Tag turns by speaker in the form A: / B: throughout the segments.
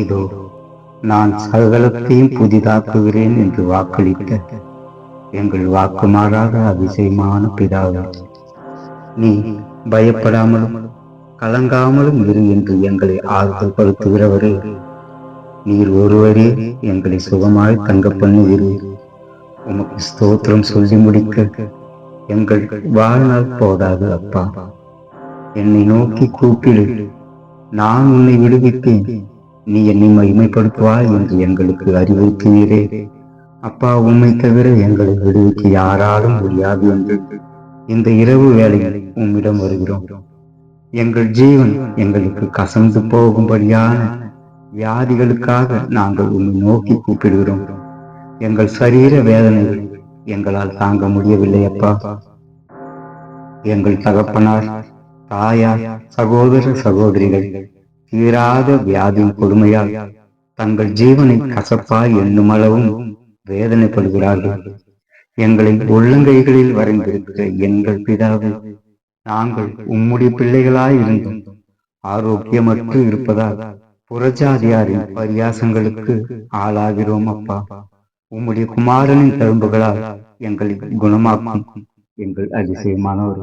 A: இதோ நான் சகலத்தையும் புதிதாக்குகிறேன் என்று வாக்களித்த எங்கள் வாக்கு மாறாத அதிசயமான பிதாவே, நீ பயப்படாமலும் கலங்காமலும் இரு என்று எங்களை ஆறுதல் படுத்துகிறவரே, நீர் ஒருவரே எங்களை சுகமாய் தங்க பண்ணுகிறீர். உமக்கு ஸ்தோத்திரம் சொல்லி முடிக்க எங்கள் வாழ்நாள் போதாது அப்பா. என்னை நோக்கி கூப்பிடு, நான் உன்னை விடுவிப்பேன், நீ என்னை மகிமைப்படுத்துவாய் என்று எங்களுக்கு அறிவுறுத்தினீரே. அப்பா, உம்மை தவிர எங்களை விடுவிக்க யாராலும் முடியாது என்று இந்த இரவு வேளையில் உம்மிடம் வருகிறோம். எங்கள் ஜீவன் எங்களுக்கு கசந்து போகும்படியான வியாதிகளுக்காக நாங்கள் உம்மை நோக்கி கூப்பிடுகிறோம். எங்கள் சரீர வேதனைகள் எங்களால் தாங்க முடியவில்லை அப்பா. எங்கள் தகப்பனார், தாயார், சகோதர சகோதரிகள் தீராத வியாதியின் கொடுமையால் தங்கள் ஜீவனை கசப்பாய் எண்ணும் அளவும் வேதனைப்படுகிறார்கள். எங்களை உள்ளங்கைகளில் வரைந்திருக்கிற எங்கள் பிதாவே, நாங்கள் உம்முடைய பிள்ளைகளாய் இருந்தும் ஆரோக்கியமற்று இருப்பதால் புறஜாதியாரின் பரியாசங்களுக்கு ஆளாகிறோம் அப்பா. உம்முடைய குமாரனின் தழும்புகளால் எங்களை குணமாக்கும் எங்கள் அதிசயமானவர்.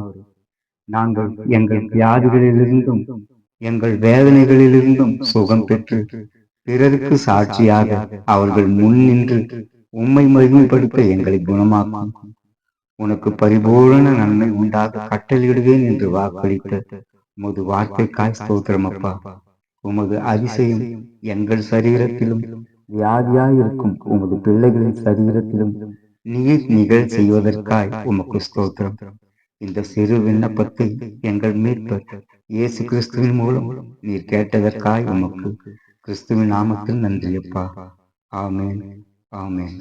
A: நாங்கள் எங்கள் வியாதிகளிலிருந்தும் எங்கள் வேதனைகளிலிருந்தும் சுகம் பெற்று பிறருக்கு சாட்சியாக அவர்கள் முன் நின்று உம்மை மகிமைப்படுத்த எங்களை குணமாக்கும். உனக்கு பரிபூரண நன்மை உண்டாக கட்டளையிடுவேன் என்று வாக்களித்த உமது வார்த்தைக்காய் ஸ்தோத்திரம் அப்பா. உமது அதிசயம் எங்கள் சரீரத்திலும் வியாதியாயிருக்கும் உமது பிள்ளைகளின் சரீரத்திலும் நீர் நிகழ் செய்வதற்காய் உமக்கு ஸ்தோத்திரம். இந்த சிறு விண்ணப்பத்தை எங்கள் மீட்பர் இயேசு கிறிஸ்துவின் மூலம் நீர் கேட்டதற்காய் உமக்கு கிறிஸ்துவின் நாமத்தில் நன்றியப்பா. ஆமேன், ஆமேன்.